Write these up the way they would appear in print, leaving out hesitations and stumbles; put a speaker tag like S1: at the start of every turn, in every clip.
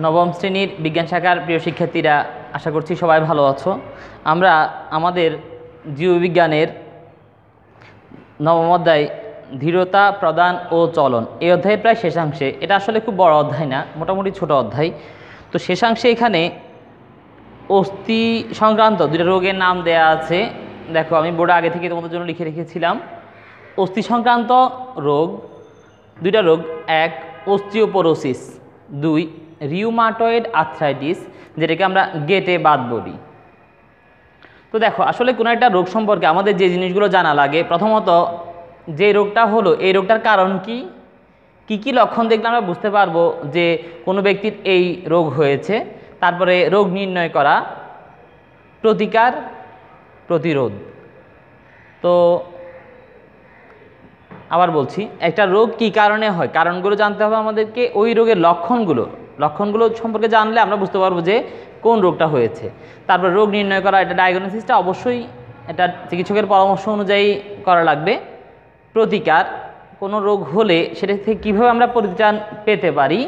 S1: নবম শ্রেণীর বিজ্ঞান শাখার প্রিয় শিক্ষার্থীরা, আশা করছি সবাই ভালো আছো। আমরা আমাদের জীববিজ্ঞানের নবম অধ্যায় দৃঢ়তা প্রদান ও চলন এই অধ্যায়ের প্রায় শেষাংশে, এটা আসলে খুব বড় অধ্যায় না, মোটামুটি ছোট অধ্যায়। তো শেষাংশে এখানে অস্থি সংক্রান্ত দুটো রোগের নাম দেয়া আছে। দেখো, আমি বোর্ডে আগে থেকে তোমাদের জন্য লিখে রেখেছিলাম। অস্থি সংক্রান্ত রোগ দুইটা রোগ, এক অস্টিওপোরোসিস, দুই রিউমাটয়েড আর্থ্রাইটিস, যেটাকে আমরা গেটে বাত বলি। তো দেখো, আসলে কোনো একটা রোগ সম্পর্কে আমাদের যে জিনিসগুলো জানা লাগে, প্রথমত যে রোগটা হলো এই রোগটার কারণ কি, কি লক্ষণ দেখলে আমরা বুঝতে পারবো যে কোনো ব্যক্তির এই রোগ হয়েছে। তারপরে রোগ নির্ণয় করা, প্রতিকার, প্রতিরোধ। তো আবার বলছি, একটা রোগ কি কারণে হয়, কারণগুলো জানতে হবে আমাদেরকে। ওই রোগের লক্ষণগুলো সম্পর্কে জানলে আমরা বুঝতে পারবো যে কোন রোগটা হয়েছে। তারপর রোগ নির্ণয় করা, এটা ডায়াগনোসিসটা অবশ্যই এটা চিকিৎসকের পরামর্শ অনুযায়ী করা লাগবে। প্রতিকার, কোনো রোগ হলে সেটা থেকে কীভাবে আমরা পরিত্রাণ পেতে পারি।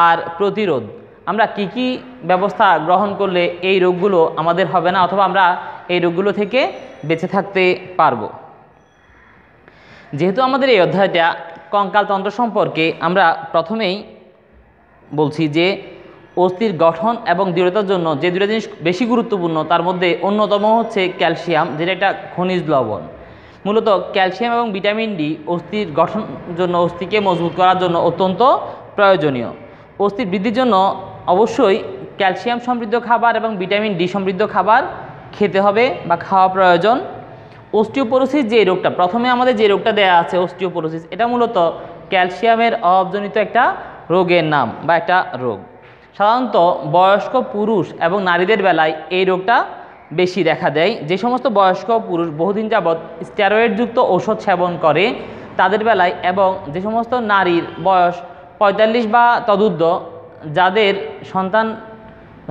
S1: আর প্রতিরোধ, আমরা কি ব্যবস্থা গ্রহণ করলে এই রোগগুলো আমাদের হবে না, অথবা আমরা এই রোগগুলো থেকে বেঁচে থাকতে পারবো। যেহেতু আমাদের এই অধ্যায়টা কঙ্কালতন্ত্র সম্পর্কে, আমরা প্রথমেই বলছি যে অস্থির গঠন এবং দৃঢ়তার জন্য যে দুটো জিনিস বেশি গুরুত্বপূর্ণ, তার মধ্যে অন্যতম হচ্ছে ক্যালসিয়াম, যেটা একটা খনিজ লবণ। মূলত ক্যালসিয়াম এবং ভিটামিন ডি অস্থির গঠনের জন্য, অস্থিকে মজবুত করার জন্য অত্যন্ত প্রয়োজনীয়। অস্থির বৃদ্ধির জন্য অবশ্যই ক্যালসিয়াম সমৃদ্ধ খাবার এবং ভিটামিন ডি সমৃদ্ধ খাবার খেতে হবে বা খাওয়া প্রয়োজন। অস্টিওপোরোসিস যে রোগটা, প্রথমে আমাদের যে রোগটা দেয়া আছে অস্টিওপোরোসিস, এটা মূলত ক্যালসিয়ামের অভাবজনিত একটা রোগের নাম বা একটা রোগ। সাধারণত বয়স্ক পুরুষ এবং নারীদের বেলায় এই রোগটা বেশি দেখা দেয়। যে সমস্ত বয়স্ক পুরুষ বহুদিন যাবৎ স্টেরয়েডযুক্ত ঔষধ সেবন করে তাদের বেলায়, এবং যে সমস্ত নারীর বয়স 45 বা তদূর্ধ্ব, যাদের সন্তান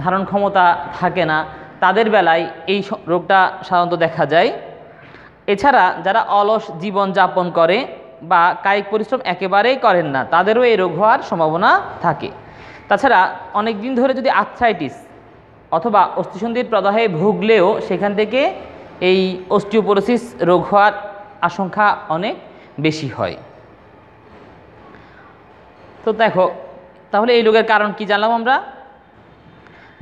S1: ধারণ ক্ষমতা থাকে না, তাদের বেলায় এই রোগটা সাধারণত দেখা যায়। এছাড়া যারা অলস জীবন যাপন করে বা কায়িক পরিশ্রম একেবারেই করেন না, তাদেরও এই রোগ হওয়ার সম্ভাবনা থাকে। তাছাড়া অনেক দিন ধরে যদি আর্থ্রাইটিস অথবা অস্থিসন্ধির প্রদাহে ভুগলেও সেখান থেকে এই অস্টিওপোরোসিস রোগ হওয়ার আশঙ্কা অনেক বেশি হয়। তো দেখো, তাহলে এই রোগের কারণ কি জানলাম আমরা।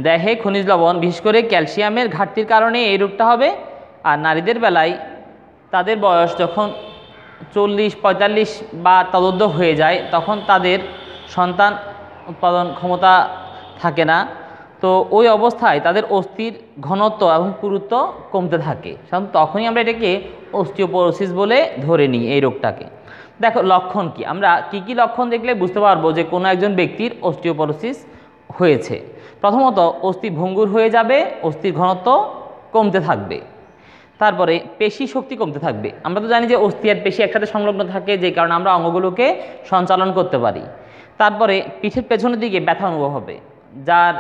S1: দেহে খনিজ লবণ, বিশেষ করে ক্যালসিয়ামের ঘাটতির কারণে এই রোগটা হবে। আর নারীদের বেলায় তাদের বয়স যখন 40-45 বা তদূর্ধ্ব হয়ে যায়, তখন তাদের সন্তান উৎপাদন ক্ষমতা থাকে না। তো ওই অবস্থায় তাদের অস্থির ঘনত্ব এবং পুরুত্ব কমতে থাকে, তখনই আমরা এটাকে অস্টিওপোরোসিস বলে ধরে নিই এই রোগটাকে। দেখো, লক্ষণ কি, আমরা কি লক্ষণ দেখলে বুঝতে পারবো যে কোনো একজন ব্যক্তির অস্টিওপোরোসিস হয়েছে। প্রথমত, অস্থি ভঙ্গুর হয়ে যাবে, অস্থির ঘনত্ব কমতে থাকবে। তারপরে পেশি শক্তি কমতে থাকবে। আমরা তো জানি যে অস্থি আর পেশি একসাথে সংলগ্ন থাকে, যে কারণে আমরা অঙ্গগুলোকে সঞ্চালন করতে পারি। তারপরে পিঠের পেছনের দিকে ব্যথা অনুভব হবে। যার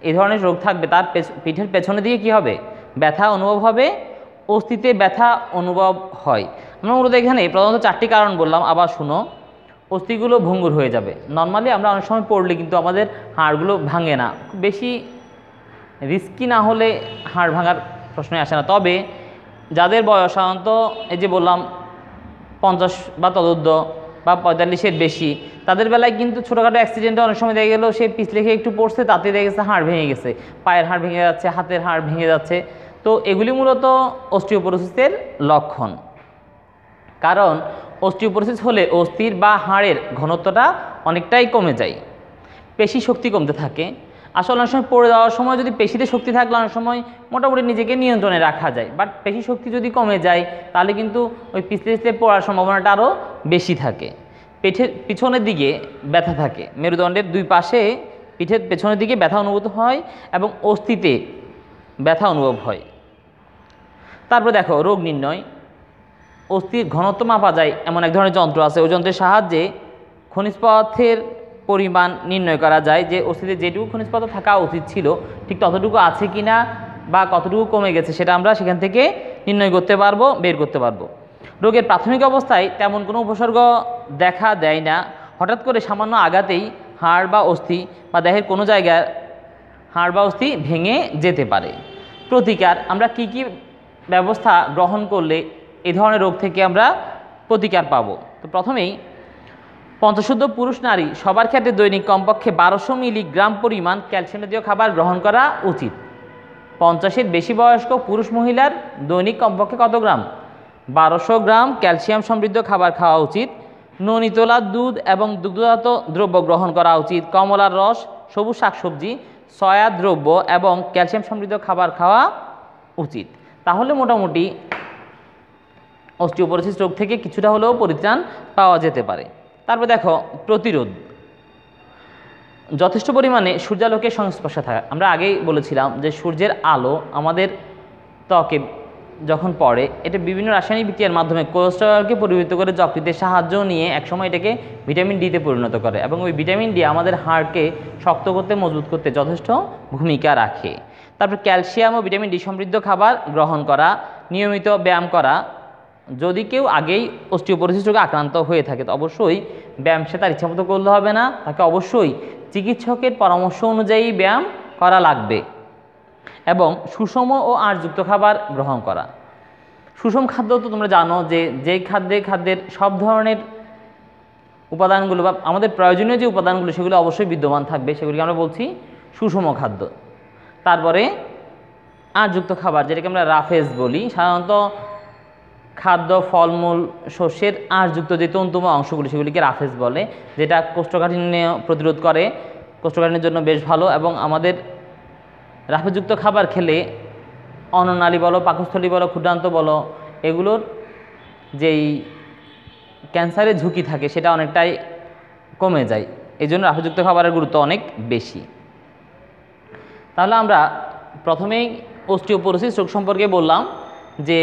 S1: এই ধরনের রোগ থাকবে তার পিঠের পেছনের দিকে কি হবে, ব্যথা অনুভব হবে। অস্থিতে ব্যথা অনুভব হয়। আমরা মূলত এখানে প্রধানত 4টি কারণ বললাম, আবার শুনো। অস্থিগুলো ভঙ্গুর হয়ে যাবে। নর্মালি আমরা অনেক সময় পড়লে কিন্তু আমাদের হাড়গুলো ভাঙে না, খুব বেশি রিস্কি না হলে হাড় ভাঙার প্রশ্নই আসে না। তবে যাদের বয়স সাধারণত এই যে বললাম 50 বা তদূর্ধ্ব বা 45-এর বেশি, তাদের বেলায় কিন্তু ছোটোখাটো অ্যাক্সিডেন্টে অনেক সময় দেখা গেলো সে পিছলে খেয়ে একটু পড়ছে, তাতে দেখা গেছে হাড় ভেঙে গেছে, পায়ের হাড় ভেঙে যাচ্ছে, হাতের হাড় ভেঙে যাচ্ছে। তো এগুলি মূলত অস্টিওপোরোসিসের লক্ষণ। কারণ অস্টিওপোরোসিস হলে অস্থির বা হাড়ের ঘনত্বটা অনেকটাই কমে যায়, পেশি শক্তি কমতে থাকে। আসলে অনেক সময় পড়ে যাওয়ার সময় যদি পেশিতে শক্তি থাকলে অনেক সময় মোটামুটি নিজেকে নিয়ন্ত্রণে রাখা যায়, বাট পেশি শক্তি যদি কমে যায় তাহলে কিন্তু ওই পিছলে পড়ার সম্ভাবনাটা আরও বেশি থাকে। পেটের পিছনের দিকে ব্যথা থাকে, মেরুদণ্ডের দুই পাশে পিঠের পেছনের দিকে ব্যথা অনুভূত হয় এবং অস্থিতে ব্যথা অনুভব হয়। তারপর দেখো, রোগ নির্ণয়। অস্থির ঘনত্ব মাপা যায় এমন এক ধরনের যন্ত্র আছে, ওই যন্ত্রের সাহায্যে খনিজ পদার্থের পরিমাণ নির্ণয় করা যায়, যে অস্থিতে যেটুকু খনিজ পদার্থ থাকা উচিত ছিল ঠিক ততটুকু আছে কি না বা কতটুকু কমে গেছে, সেটা আমরা সেখান থেকে নির্ণয় করতে পারবো, বের করতে পারবো। রোগের প্রাথমিক অবস্থায় তেমন কোনো উপসর্গ দেখা দেয় না, হঠাৎ করে সামান্য আঘাতেই হাড় বা অস্থি বা দেহের কোনো জায়গায় হাড় বা অস্থি ভেঙে যেতে পারে। প্রতিকার, আমরা কি কি ব্যবস্থা গ্রহণ করলে এই ধরনের রোগ থেকে আমরা প্রতিকার পাব? তো প্রথমেই পঞ্চশুদ্ধ পুরুষ নারী সবার ক্ষেত্রে দৈনিক কমপক্ষে 1200 মিলিগ্রাম পরিমাণ ক্যালসিয়াম জাতীয় খাবার গ্রহণ করা উচিত। 50-এর বেশি বয়স্ক পুরুষ মহিলার দৈনিক কমপক্ষে কত গ্রাম? 1200 গ্রাম ক্যালসিয়াম সমৃদ্ধ খাবার খাওয়া উচিত। ননি তোলা দুধ এবং দুগ্ধজাত দ্রব্য গ্রহণ করা উচিত। কমলার রস, সবুজ শাকসবজি, সয়া দ্রব্য এবং ক্যালসিয়াম সমৃদ্ধ খাবার খাওয়া উচিত। তাহলে মোটামুটি অস্টিওপোরোসিস রোগ থেকে কিছুটা হলেও পরিত্রাণ পাওয়া যেতে পারে। তারপর দেখো প্রতিরোধ, যথেষ্ট পরিমাণে সূর্যালোকের সংস্পর্শে থাকা। আমরা আগেই বলেছিলাম যে সূর্যের আলো আমাদের ত্বকে যখন পড়ে এটা বিভিন্ন রাসায়নিক বিক্রিয়ার মাধ্যমে কোলেস্টেরলকে পরিবর্তিত করে যকৃতের সাহায্য নিয়ে একসময় এটাকে ভিটামিন ডিতে পরিণত করে এবং ওই ভিটামিন ডি আমাদের হাড়কে শক্ত করতে, মজবুত করতে যথেষ্ট ভূমিকা রাখে। তারপর ক্যালসিয়াম ও ভিটামিন ডি সমৃদ্ধ খাবার গ্রহণ করা, নিয়মিত ব্যায়াম করা। যদি কেউ আগেই অস্টিওপোরোসিস রোগে আক্রান্ত হয়ে থাকে তো অবশ্যই ব্যায়াম সে তার ইচ্ছামতো করলে হবে না, তাকে অবশ্যই চিকিৎসকের পরামর্শ অনুযায়ী ব্যায়াম করা লাগবে এবং সুষম ও আঁশযুক্ত খাবার গ্রহণ করা। সুষম খাদ্য তো তোমরা জানো যে যেই খাদ্যের সব ধরনের উপাদানগুলো বা আমাদের প্রয়োজনীয় যে উপাদানগুলো সেগুলো অবশ্যই বিদ্যমান থাকবে, সেগুলিকে আমরা বলছি সুষম খাদ্য। তারপরে আঁশযুক্ত খাবার, যেটাকে আমরা রাফেজ বলি। সাধারণত খাদ্য, ফলমূল, শস্যের আঁশযুক্ত যে তন্তুময় অংশগুলি সেগুলিকে রাফেজ বলে, যেটা কোষ্ঠকাঠিন্য প্রতিরোধ করে, কোষ্ঠকাঠিন্যের জন্য বেশ ভালো। এবং আমাদের রাফেজযুক্ত খাবার খেলে অন্ননালী বলো, পাকস্থলী বলো, ক্ষুদ্রান্ত বলো, এগুলোর যেই ক্যান্সারের ঝুঁকি থাকে সেটা অনেকটাই কমে যায়। এই জন্য রাফেজযুক্ত খাবারের গুরুত্ব অনেক বেশি। তাহলে আমরা প্রথমেই অস্টিওপোরোসিস রোগ সম্পর্কে বললাম যে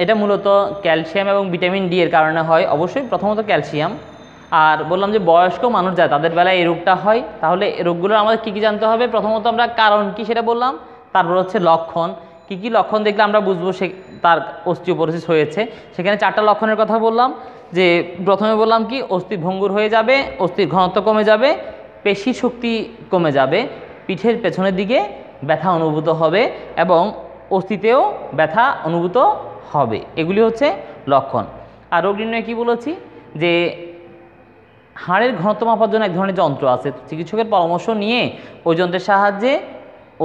S1: এটা মূলত ক্যালসিয়াম এবং ভিটামিন ডি এর কারণে হয়। অবশ্যই প্রথমত ক্যালসিয়াম, আর বললাম যে বয়স্ক মানুষ যায় তাদের বেলায় এই রোগটা হয়। তাহলে এই রোগগুলোর আমাদের কী কী জানতে হবে? প্রথমত আমরা কারণ কি সেটা বললাম, তারপর হচ্ছে লক্ষণ, কি কি লক্ষণ দেখলে আমরা বুঝবো সে তার অস্টিওপোরোসিস হয়েছে। সেখানে 4টা লক্ষণের কথা বললাম। যে প্রথমে বললাম কি, অস্থি ভঙ্গুর হয়ে যাবে, অস্থির ঘনত্ব কমে যাবে, পেশি শক্তি কমে যাবে, পিঠের পেছনের দিকে ব্যথা অনুভূত হবে এবং অস্থিতেও ব্যথা অনুভূত হবে। এগুলি হচ্ছে লক্ষণ। আর রোগ নির্ণয় কী বলেছি যে হাড়ের ঘনত্ব মাপার জন্য এক ধরনের যন্ত্র আছে, চিকিৎসকের পরামর্শ নিয়ে ওই যন্ত্রের সাহায্যে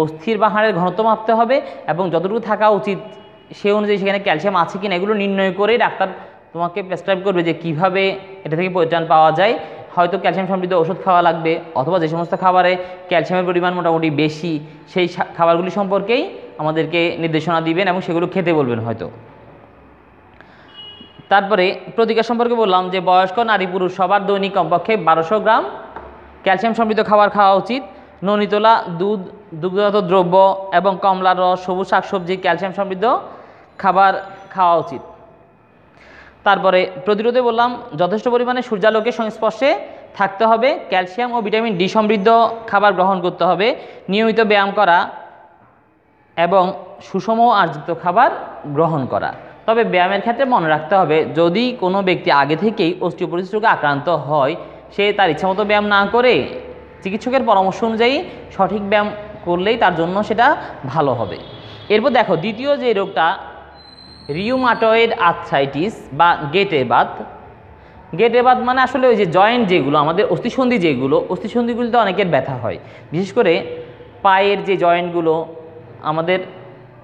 S1: অস্থির বা হাড়ের ঘনত্ব মাপতে হবে এবং যতটুকু থাকা উচিত সে অনুযায়ী সেখানে ক্যালসিয়াম আছে কি না এগুলো নির্ণয় করে ডাক্তার তোমাকে প্রেসক্রাইব করবে যে কিভাবে এটা থেকে পরিত্রাণ পাওয়া যায়। হয়তো ক্যালসিয়াম সমৃদ্ধ ওষুধ খাওয়া লাগবে, অথবা যে সমস্ত খাবারে ক্যালসিয়ামের পরিমাণ মোটামুটি বেশি সেই খাবারগুলি সম্পর্কেই আমাদেরকে নির্দেশনা দিবেন এবং সেগুলো খেতে বলবেন হয়তো। তারপরে প্রতিকার সম্পর্কে বললাম যে বয়স্ক নারী পুরুষ সবার দৈনিক কমপক্ষে 1200 গ্রাম ক্যালসিয়াম সমৃদ্ধ খাবার খাওয়া উচিত। ননি তোলা দুধ, দুগ্ধজাত দ্রব্য এবং কমলার রস, সবুজ শাকসবজি, ক্যালসিয়াম সমৃদ্ধ খাবার খাওয়া উচিত। তারপরে প্রতিরোধে বললাম যথেষ্ট পরিমাণে সূর্যালোকের সংস্পর্শে থাকতে হবে, ক্যালসিয়াম ও ভিটামিন ডি সমৃদ্ধ খাবার গ্রহণ করতে হবে, নিয়মিত ব্যায়াম করা এবং সুষম ও আঁশযুক্ত খাবার গ্রহণ করা। তবে ব্যায়ামের ক্ষেত্রে মনে রাখতে হবে যদি কোনো ব্যক্তি আগে থেকেই অস্টিওপোরোসিস রোগে আক্রান্ত হয় সে তার ইচ্ছামতো ব্যায়াম না করে চিকিৎসকের পরামর্শ অনুযায়ী সঠিক ব্যায়াম করলেই তার জন্য সেটা ভালো হবে। এরপর দেখো দ্বিতীয় যে রোগটা রিউমাটয়েড আর্থ্রাইটিস বা গেটে বাত। গেটে বাত মানে আসলে ওই যে জয়েন্ট যেগুলো আমাদের অস্থিসন্ধি, যেগুলো অস্থিসন্ধিগুলিতে অনেকের ব্যথা হয়, বিশেষ করে পায়ের যে জয়েন্টগুলো, আমাদের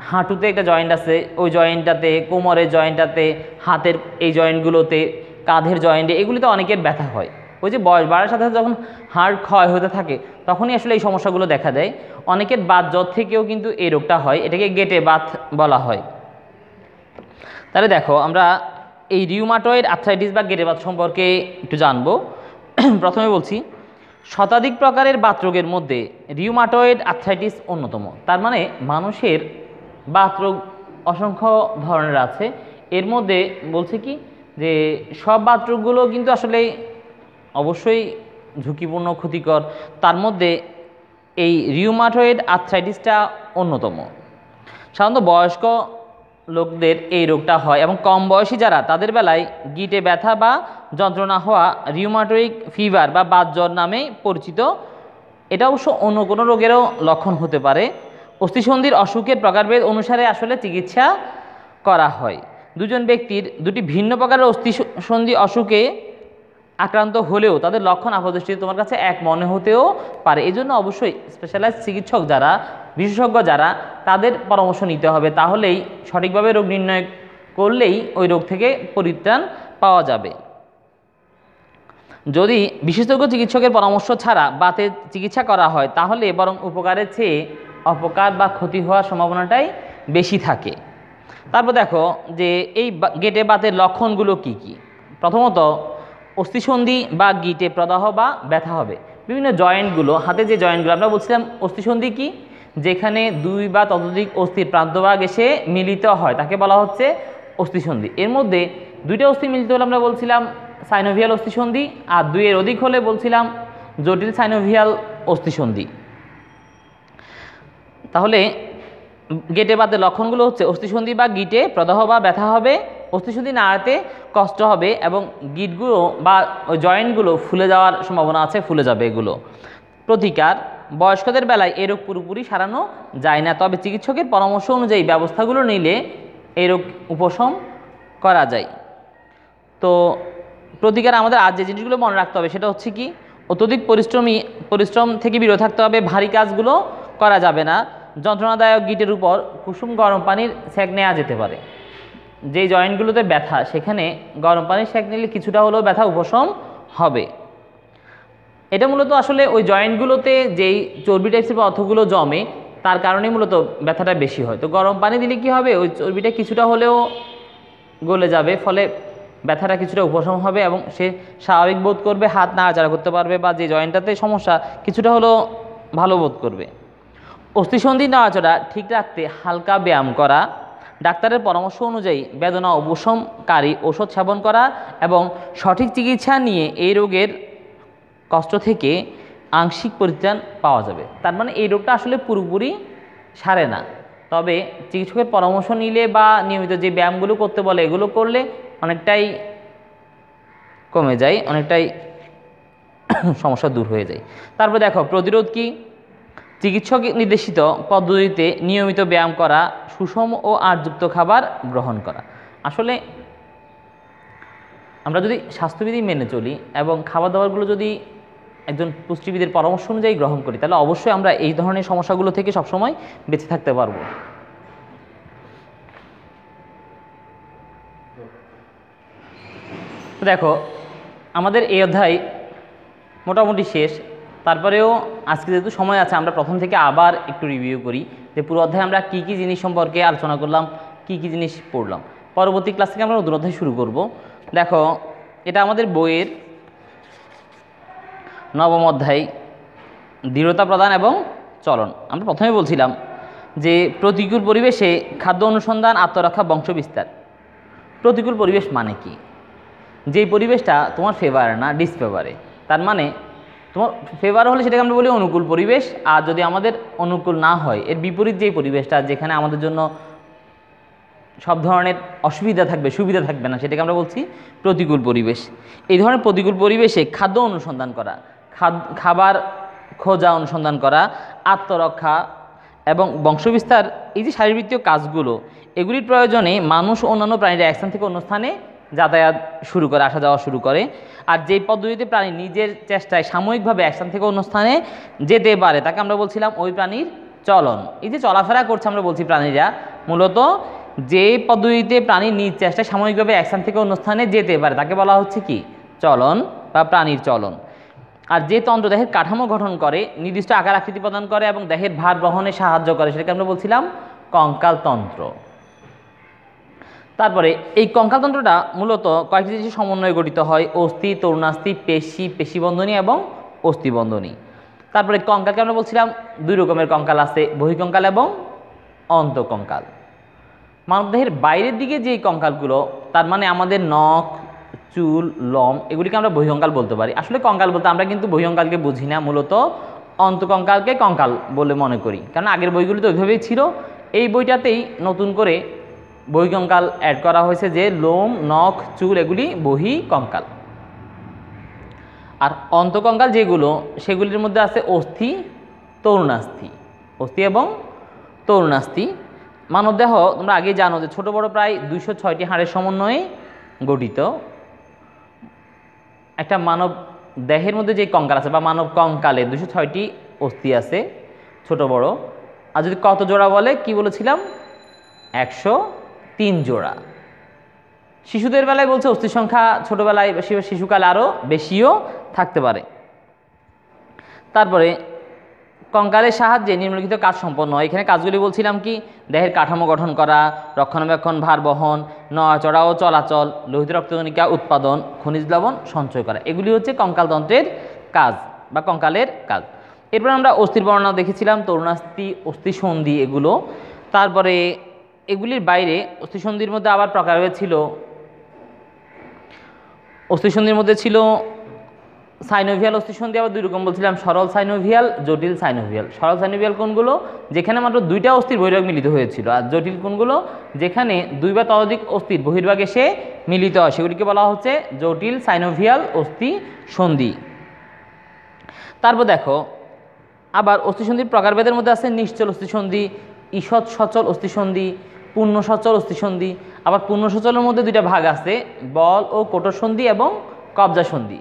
S1: হাঁটুতে একটা জয়েন্ট আছে ওই জয়েন্টটাতে, কোমরের জয়েন্টটাতে, হাতের এই জয়েন্টগুলোতে, কাঁধের জয়েন্টে, এগুলিতে অনেকের ব্যথা হয়। ওই যে বয়স বাড়ার সাথে সাথে যখন হাড় ক্ষয় হতে থাকে তখনই আসলে এই সমস্যাগুলো দেখা দেয়। অনেকের বাত জ্বর থেকেও কিন্তু এই রোগটা হয়, এটাকে গেটে বাত বলা হয়। তাহলে দেখো আমরা এই রিউমাটয়েড আর্থ্রাইটিস বা গেটে বাত সম্পর্কে একটু জানবো। প্রথমে বলছি শতাধিক প্রকারের বাত রোগের মধ্যে রিউমাটয়েড আর্থ্রাইটিস অন্যতম। তার মানে মানুষের বাত রোগ অসংখ্য ধরনের আছে, এর মধ্যে বলছে কি যে সব বাত রোগগুলো কিন্তু আসলে অবশ্যই ঝুঁকিপূর্ণ, ক্ষতিকর। তার মধ্যে এই রিউমাটয়েড আর্থ্রাইটিসটা অন্যতম। সাধারণত বয়স্ক লোকদের এই রোগটা হয় এবং কম বয়সী যারা তাদের বেলায় গিঁটে ব্যথা বা যন্ত্রণা হওয়া রিউমাটয়েড ফিভার বা বাতজ্বর নামে পরিচিত। এটা অবশ্য অন্য কোনো রোগেরও লক্ষণ হতে পারে। অস্থিসন্ধির অসুখের প্রকারভেদ অনুসারে আসলে চিকিৎসা করা হয়। দুজন ব্যক্তির দুটি ভিন্ন প্রকারের অস্থিসন্ধি অসুখে আক্রান্ত হলেও তাদের লক্ষণ আপাতদৃষ্টিতে তোমার কাছে এক মনে হতেও পারে। এই জন্য অবশ্যই স্পেশালাইজ চিকিৎসক যারা, বিশেষজ্ঞ যারা, তাদের পরামর্শ নিতে হবে। তাহলেই সঠিকভাবে রোগ নির্ণয় করলেই ওই রোগ থেকে পরিত্রাণ পাওয়া যাবে। যদি বিশেষজ্ঞ চিকিৎসকের পরামর্শ ছাড়া বাতের চিকিৎসা করা হয় তাহলে বরং উপকারের চেয়ে অপকার বা ক্ষতি হওয়ার সম্ভাবনাটাই বেশি থাকে। তারপর দেখো যে এই গেটে বাতের লক্ষণগুলো কি কি। প্রথমত অস্থিসন্ধি বা গিঁটে প্রদাহ বা ব্যথা হবে। বিভিন্ন জয়েন্টগুলো, হাতে যে জয়েন্টগুলো আমরা বলছিলাম, অস্থিসন্ধি কি, যেখানে দুই বা ততোধিক অস্থির প্রান্তভাগ এসে মিলিত হয় তাকে বলা হচ্ছে অস্থিসন্ধি। এর মধ্যে দুইটা অস্থি মিলিত হলে আমরা বলছিলাম সাইনোভিয়াল অস্থিসন্ধি, আর দুইয়ের অধিক হলে বলছিলাম জটিল সাইনোভিয়াল অস্থিসন্ধি। তাহলে গেটে বাতের লক্ষণগুলো হচ্ছে অস্থিসন্ধি বা গিঁটে প্রদাহ বা ব্যথা হবে, অস্থিসন্ধি নাড়াতে কষ্ট হবে এবং গিঁটগুলো বা ওই জয়েন্টগুলো ফুলে যাওয়ার সম্ভাবনা আছে, ফুলে যাবে এগুলো। প্রতিকার, বয়স্কদের বেলায় এই রোগ পুরোপুরি সারানো যায় না, তবে চিকিৎসকের পরামর্শ অনুযায়ী ব্যবস্থাগুলো নিলে এই রোগ উপশম করা যায়। তো প্রতিকার আমাদের আজ যে জিনিসগুলো মনে রাখতে হবে সেটা হচ্ছে কি, অত্যধিক পরিশ্রম থেকে বিরত থাকতে হবে, ভারী কাজগুলো করা যাবে না, যন্ত্রণাদায়ক গিঁটের উপর কুসুম গরম পানির সেঁক নেওয়া যেতে পারে। যেই জয়েন্টগুলোতে ব্যথা সেখানে গরম পানির সেঁক নিলে কিছুটা হলেও ব্যথা উপশম হবে। এটা মূলত আসলে ওই জয়েন্টগুলোতে যেই চর্বি টাইপসের পদার্থগুলো জমে তার কারণেই মূলত ব্যথাটা বেশি হয়। তো গরম পানি দিলে কি হবে, ওই চর্বিটা কিছুটা হলেও গলে যাবে, ফলে ব্যথাটা কিছুটা উপশম হবে এবং সে স্বাভাবিক বোধ করবে, হাত নাড়াচাড়া করতে পারবে বা যে জয়েন্টটাতে সমস্যা কিছুটা হলেও ভালো বোধ করবে। অস্থিসন্ধি নাড়াচাড়া ঠিক রাখতে হালকা ব্যায়াম করা, ডাক্তারের পরামর্শ অনুযায়ী বেদনা উপশমকারী ওষুধ সেবন করা এবং সঠিক চিকিৎসা নিয়ে এই রোগের কষ্ট থেকে আংশিক পরিত্রাণ পাওয়া যাবে। তার মানে এই রোগটা আসলে পুরোপুরি সারে না, তবে চিকিৎসকের পরামর্শ নিলে বা নিয়মিত যে ব্যায়ামগুলো করতে বলে এগুলো করলে অনেকটাই কমে যায়, অনেকটাই সমস্যা দূর হয়ে যায়। তারপর দেখো প্রতিরোধ কি, চিকিৎসক নির্দেশিত পদ্ধতিতে নিয়মিত ব্যায়াম করা, সুষম ও আঁশযুক্ত খাবার গ্রহণ করা। আসলে আমরা যদি স্বাস্থ্যবিধি মেনে চলি এবং খাবার দাবারগুলো যদি একজন পুষ্টিবিদের পরামর্শ অনুযায়ী গ্রহণ করি তাহলে অবশ্যই আমরা এই ধরনের সমস্যাগুলো থেকে সবসময় বেঁচে থাকতে পারবো। দেখো আমাদের এই অধ্যায় মোটামুটি শেষ, তারপরেও আজকে যেহেতু সময় আছে আমরা প্রথম থেকে আবার একটু রিভিউ করি যে পুরো অধ্যায়ে আমরা কী কী জিনিস সম্পর্কে আলোচনা করলাম, কী কী জিনিস পড়লাম। পরবর্তী ক্লাস থেকে আমরা নতুন অধ্যায় শুরু করব। দেখো এটা আমাদের বইয়ের নবম অধ্যায়, দৃঢ়তা প্রদান এবং চলন। আমরা প্রথমে বলছিলাম যে প্রতিকূল পরিবেশে খাদ্য অনুসন্ধান, আত্মরক্ষা, বংশবিস্তার। প্রতিকূল পরিবেশ মানে কি, যেই পরিবেশটা তোমার ফেভারে না ডিসফেভারে, তার মানে তোমার ফেভার হলে সেটাকে আমরা বলি অনুকূল পরিবেশ, আর যদি আমাদের অনুকূল না হয় এর বিপরীত যেই পরিবেশটা যেখানে আমাদের জন্য সব ধরনের অসুবিধা থাকবে, সুবিধা থাকবে না, সেটাকে আমরা বলছি প্রতিকূল পরিবেশ। এই ধরনের প্রতিকূল পরিবেশে খাদ্য অনুসন্ধান করা, খাবার খোঁজা অনুসন্ধান করা, আত্মরক্ষা এবং বংশবিস্তার, এই যে শারীরবৃত্তীয় কাজগুলো, এগুলির প্রয়োজনে মানুষ ও অন্যান্য প্রাণীরা এক স্থান থেকে অন্য স্থানে যাতায়াত শুরু করে, আসা যাওয়া শুরু করে। আর যেই পদ্ধতিতে প্রাণী নিজের চেষ্টায় সাময়িকভাবে এক স্থান থেকে অন্য স্থানে যেতে পারে তাকে আমরা বলছিলাম ওই প্রাণীর চলন। এই যে চলাফেরা করছে আমরা বলছি প্রাণীরা, মূলত যে পদ্ধতিতে প্রাণী নিজ চেষ্টায় সাময়িকভাবে এক স্থান থেকে অন্য স্থানে যেতে পারে তাকে বলা হচ্ছে কি চলন বা প্রাণীর চলন। আর যে তন্ত্র দেহের কাঠামো গঠন করে, নির্দিষ্ট আকার আকৃতি প্রদান করে এবং দেহের ভার বহনে সাহায্য করে সেটাকে আমরা বলছিলাম কঙ্কালতন্ত্র। তারপরে এই কঙ্কালতন্ত্রটা মূলত কয়েকটি জিনিসের সমন্বয়ে গঠিত হয়: অস্থি, তরুণাস্থি, পেশিবন্ধনী এবং অস্থিবন্ধনী। তারপরে কঙ্কালকে আমরা বলছিলাম দুই রকমের কঙ্কাল আছে, বহিঃকঙ্কাল এবং অন্তঃকঙ্কাল। মানবদেহের বাইরের দিকে যেই কঙ্কালগুলো, তার মানে আমাদের নখ, চুল, লোম, এগুলিকে আমরা বহিঃকঙ্কাল বলতে পারি। আসলে কঙ্কাল বলতে আমরা কিন্তু বহিঃকঙ্কালকে বুঝি না, মূলত অন্তঃকঙ্কালকে কঙ্কাল বলে মনে করি, কারণ আগের বইগুলি তো ওইভাবেই ছিল। এই বইটাতেই নতুন করে বহিঃকঙ্কাল অ্যাড করা হয়েছে, যে লোম, নখ, চুল এগুলি বহিঃকঙ্কাল। আর অন্তঃকঙ্কাল যেগুলো, সেগুলির মধ্যে আছে অস্থি, তরুণাস্থি। অস্থি এবং তরুণাস্থি। মানবদেহ তোমরা আগেই জানো যে ছোট বড় প্রায় 206টি হাড়ের সমন্বয়ে গঠিত। একটা মানব দেহের মধ্যে যে কঙ্কাল আছে বা মানব কঙ্কালে 206টি অস্থি আছে ছোট বড়। আর যদি কত জোড়া বলে, কি বলেছিলাম, 103 জোড়া। শিশুদের বেলায় বলছে অস্থির সংখ্যা ছোটোবেলায় শিশুকালে আরও বেশিও থাকতে পারে। তারপরে কঙ্কালের সাহায্যে নিম্নলিখিত কাজ সম্পন্ন হয়। এখানে কাজগুলি বলছিলাম কি, দেহের কাঠামো গঠন করা, রক্ষণাবেক্ষণ, ভার বহন, নড়াচড়া ও চলাচল, লোহিত রক্তকণিকা উৎপাদন, খনিজ লবণ সঞ্চয় করা, এগুলি হচ্ছে কঙ্কালতন্ত্রের কাজ বা কঙ্কালের কাজ। এরপর আমরা অস্থির বর্ণনা দেখেছিলাম, তরুণাস্থি, অস্থিসন্ধি এগুলো। তারপরে এগুলির বাইরে অস্থিসন্ধির মধ্যে আবার প্রকারভেদ ছিল। অস্থিসন্ধির মধ্যে ছিল সাইনোভিয়াল অস্থিসন্ধি, আবার দুই রকম বলছিলাম, সরল সাইনোভিয়াল, জটিল সাইনোভিয়াল। সরল সাইনোভিয়াল কোনগুলো, যেখানে মাত্র দুইটা অস্থির বহির্ভাগ মিলিত হয়েছিল। আর জটিল কোনগুলো, যেখানে দুই বা ততোধিক অস্থির বহির্ভাগ এসে মিলিত হয়, সেগুলিকে বলা হচ্ছে জটিল সাইনোভিয়াল অস্থিসন্ধি। তারপর দেখো আবার অস্থিসন্ধির প্রকারভেদের মধ্যে আছে নিশ্চল অস্থিসন্ধি, ঈষৎ সচল অস্থিসন্ধি, পূর্ণ সচল অস্থিসন্ধি। আবার পূর্ণ সচলের মধ্যে দুইটা ভাগ আছে, বল ও কঠোর সন্ধি এবং কবজা সন্ধি।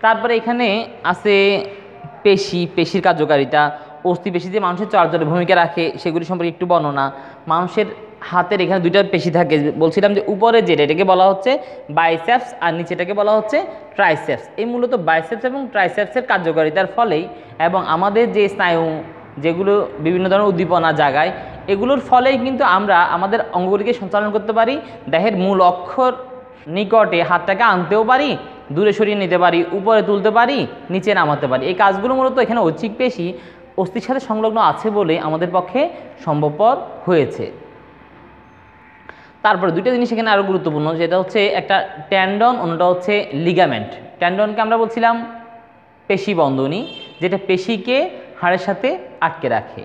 S1: তারপরে এখানে আছে পেশি, পেশির কার্যকারিতা, অস্থি পেশি যে মানুষের চলাচলে ভূমিকা রাখে সেগুলি সম্পর্কে একটু বর্ণনা। মানুষের হাতের এখানে দুইটা পেশি থাকে, বলছিলাম যে উপরে যেটা এটাকে বলা হচ্ছে বাইসেপস আর নিচেটাকে বলা হচ্ছে ট্রাইসেপস। এই মূলত বাইসেপস এবং ট্রাইসেপসের কার্যকারিতার ফলেই এবং আমাদের যে স্নায়ু যেগুলো বিভিন্ন ধরনের উদ্দীপনা জাগায়, এগুলোর ফলেই কিন্তু আমরা আমাদের অঙ্গগুলিকে সঞ্চালন করতে পারি। দেহের মূল অক্ষর নিকটে হাতটাকে আনতেও পারি, দূরে সরিয়ে নিতে পারি, উপরে তুলতে পারি, নিচে নামাতে পারি। এই কাজগুলো মূলত এখানে ঐচ্ছিক পেশি অস্থির সাথে সংলগ্ন আছে বলে আমাদের পক্ষে সম্ভবপর হয়েছে। তারপরে দুইটা জিনিস এখানে আরও গুরুত্বপূর্ণ, যেটা হচ্ছে একটা ট্যান্ডন, অন্যটা হচ্ছে লিগামেন্ট। ট্যান্ডনকে আমরা বলছিলাম পেশি বন্ধনী, যেটা পেশিকে হাড়ের সাথে আটকে রাখে।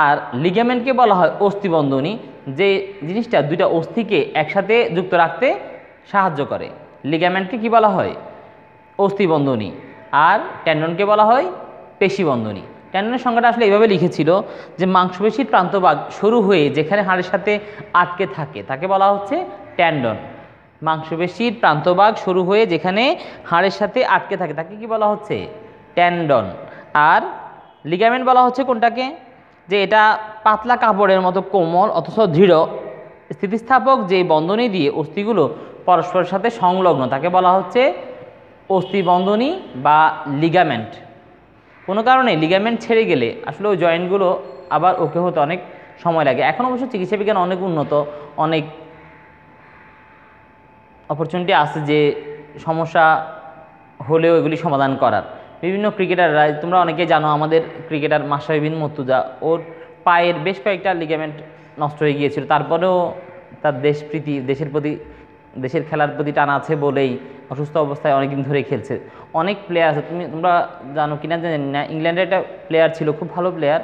S1: আর লিগামেন্টকে বলা হয় অস্থি বন্ধনী, যে জিনিসটা দুইটা অস্থিকে একসাথে যুক্ত রাখতে সাহায্য করে। লিগামেন্টকে কি বলা হয়, অস্থি বন্ধনী, আর ট্যান্ডনকে বলা হয় পেশি বন্ধনী। ট্যান্ডনের সংজ্ঞাটা আসলে এইভাবে লিখেছিল যে মাংসপেশির প্রান্তভাগ সরু হয়ে যেখানে হাড়ের সাথে আটকে থাকে তাকে বলা হচ্ছে ট্যান্ডন। মাংসপেশির প্রান্তভাগ সরু হয়ে যেখানে হাড়ের সাথে আটকে থাকে তাকে কি বলা হচ্ছে, ট্যান্ডন। আর লিগামেন্ট বলা হচ্ছে কোনটাকে, যে এটা পাতলা কাপড়ের মতো কোমল অথচ দৃঢ় স্থিতিস্থাপক যে বন্ধনী দিয়ে অস্থিগুলো পরস্পরের সাথে সংলগ্ন তাকে বলা হচ্ছে অস্থি বন্ধনী বা লিগামেন্ট। কোনো কারণে লিগামেন্ট ছেড়ে গেলে আসলে ওই জয়েন্টগুলো আবার ওকে হতে অনেক সময় লাগে। এখন অবশ্য চিকিৎসা বিজ্ঞান অনেক উন্নত, অনেক অপরচুনিটি আছে যে সমস্যা হলেও এগুলি সমাধান করার। বিভিন্ন ক্রিকেটাররা, তোমরা অনেকে জানো, আমাদের ক্রিকেটার মাশরাফি বিন মুর্তজা, ওর পায়ের বেশ কয়েকটা লিগামেন্ট নষ্ট হয়ে গিয়েছিল, তারপরেও তার দেশপ্রীতি, দেশের প্রতি, দেশের খেলার প্রতি টান আছে বলেই অসুস্থ অবস্থায় অনেকদিন ধরে খেলছে। অনেক প্লেয়ার আছে, তোমরা জানো কিনা জানি না, ইংল্যান্ডের একটা প্লেয়ার ছিল, খুব ভালো প্লেয়ার,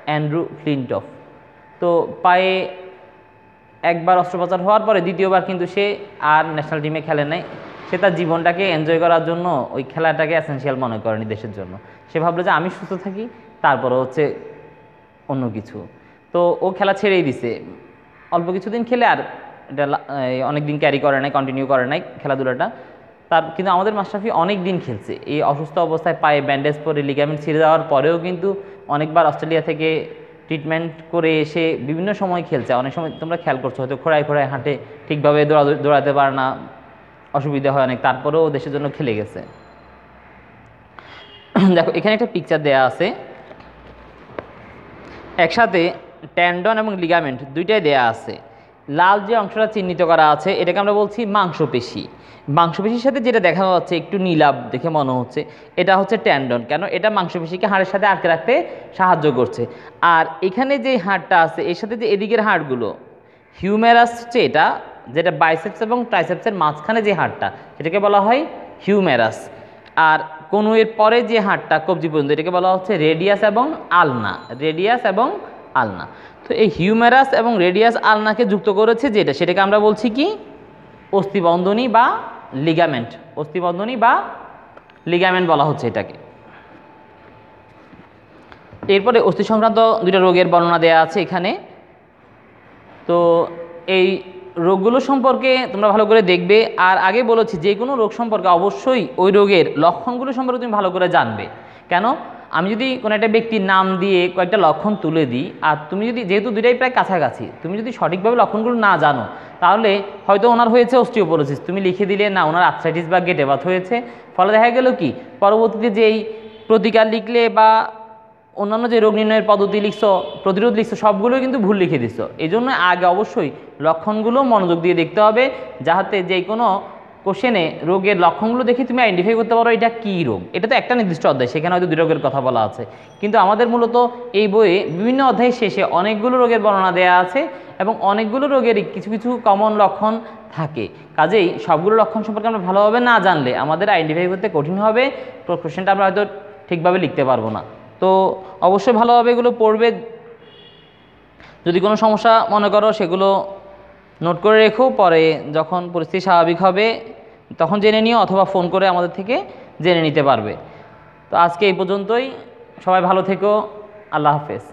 S1: অ্যান্ড্রু ফ্লিনটফ। তো পায়ে একবার অস্ত্রোপচার হওয়ার পরে দ্বিতীয়বার কিন্তু সে আর ন্যাশনাল টিমে খেলে নাই। সে তার জীবনটাকে এনজয় করার জন্য ওই খেলাটাকে এসেনশিয়াল মনে করেনি দেশের জন্য। সে ভাবলো যে আমি সুস্থ থাকি, তারপরে হচ্ছে অন্য কিছু। তো ও খেলা ছেড়েই দিছে, অল্প কিছুদিন খেলে আর এটা অনেক দিন ক্যারি করে নাই, কন্টিনিউ করে নাই খেলাধুলাটা। তার কিন্তু আমাদের মাশরাফি অনেক দিন খেলছে, এই অসুস্থ অবস্থায় পায়ে ব্যান্ডেজ পরে লিগামেন্ট ছিঁড়ে যাওয়ার পরেও কিন্তু অনেকবার অস্ট্রেলিয়া থেকে ট্রিটমেন্ট করে এসে বিভিন্ন সময় খেলছে। অনেক সময় তোমরা খেয়াল করছো হয়তো খোঁড়ায় খোঁড়ায় হাঁটে, ঠিকভাবে দৌড়াতে পারে না, অসুবিধা হয় অনেক, তারপরেও দেশের জন্য খেলে গেছে। দেখো এখানে একটা পিকচার দেয়া আছে, একসাথে ট্যান্ডন এবং লিগামেন্ট দুইটাই দেয়া আছে। লাল যে অংশটা চিহ্নিত করা আছে এটাকে আমরা বলছি মাংসপেশি। মাংসপেশির সাথে যেটা দেখা যাচ্ছে একটু নীলাভ দেখে মনে হচ্ছে, এটা হচ্ছে ট্যান্ডন। কেন? এটা মাংসপেশিকে হাড়ের সাথে আটকে রাখতে সাহায্য করছে। আর এখানে যে হাড়টা আছে এর সাথে যে এদিকের হাড়গুলো, হিউমেরাস হচ্ছে এটা, যেটা বাইসেপস এবং ট্রাইসেপসের মাঝখানে যে হাড়টা সেটাকে বলা হয় হিউমেরাস। আর কনুয়ের পরে যে হাড়টা কবজি পর্যন্ত এটাকে বলা হচ্ছে রেডিয়াস এবং আলনা। রেডিয়াস এবং আলনা। তো এই হিউমেরাস এবং রেডিয়াস আলনাকে যুক্ত করেছে যেটা, সেটাকে আমরা বলছি কি অস্থিবন্ধনী বা লিগামেন্ট, অস্থিবন্ধনী বা লিগামেন্ট বলা হচ্ছে এটাকে। এরপরে অস্থি সংক্রান্ত দুইটা রোগের বর্ণনা দেওয়া আছে এখানে। তো এই রোগগুলো সম্পর্কে তোমরা ভালো করে দেখবে। আর আগে বলেছি যে কোনো রোগ সম্পর্কে অবশ্যই ওই রোগের লক্ষণগুলো সম্পর্কে তুমি ভালো করে জানবে। কেন, আমি যদি কোনো একটা ব্যক্তির নাম দিয়ে কয়েকটা লক্ষণ তুলে দিই, আর তুমি যদি, যেহেতু দুইটাই প্রায় কাছাকাছি, তুমি যদি সঠিকভাবে লক্ষণগুলো না জানো, তাহলে হয়তো ওনার হয়েছে অস্টিওপোরোসিস, তুমি লিখে দিলে না ওনার আর্থ্রাইটিস বা গেটে বাত হয়েছে, ফলে দেখা গেল কি পরবর্তীতে যেই প্রতিকার লিখলে বা অন্যান্য যে রোগ নির্ণয়ের পদ্ধতি লিখছো, প্রতিরোধ লিখছো, সবগুলোই কিন্তু ভুল লিখে দিচ্ছ। এই জন্য আগে অবশ্যই লক্ষণগুলো মনোযোগ দিয়ে দেখতে হবে, যাতে যে কোনো কোশ্চেনে রোগের লক্ষণগুলো দেখে তুমি আইডেন্টিফাই করতে পারো এটা কী রোগ। এটা তো একটা নির্দিষ্ট অধ্যায়, সেখানে হয়তো দুই রোগের কথা বলা আছে, কিন্তু আমাদের মূলত এই বইয়ে বিভিন্ন অধ্যায়ের শেষে অনেকগুলো রোগের বর্ণনা দেওয়া আছে এবং অনেকগুলো রোগের কিছু কিছু কমন লক্ষণ থাকে। কাজেই সবগুলো লক্ষণ সম্পর্কে আমরা ভালোভাবে না জানলে আমাদের আইডেন্টিফাই করতে কঠিন হবে, কোশ্চেনটা আমরা হয়তো ঠিকভাবে লিখতে পারবো না। তো অবশ্যই ভালোভাবে এগুলো পড়বে। যদি কোনো সমস্যা মনে করো সেগুলো নোট করে রেখো, পরে যখন পরিস্থিতি স্বাভাবিক হবে তখন জেনে নিও, অথবা ফোন করে আমাদের থেকে জেনে নিতে পারবে। তো আজকে এই পর্যন্তই, সবাই ভালো থেকো, আল্লাহ হাফেজ।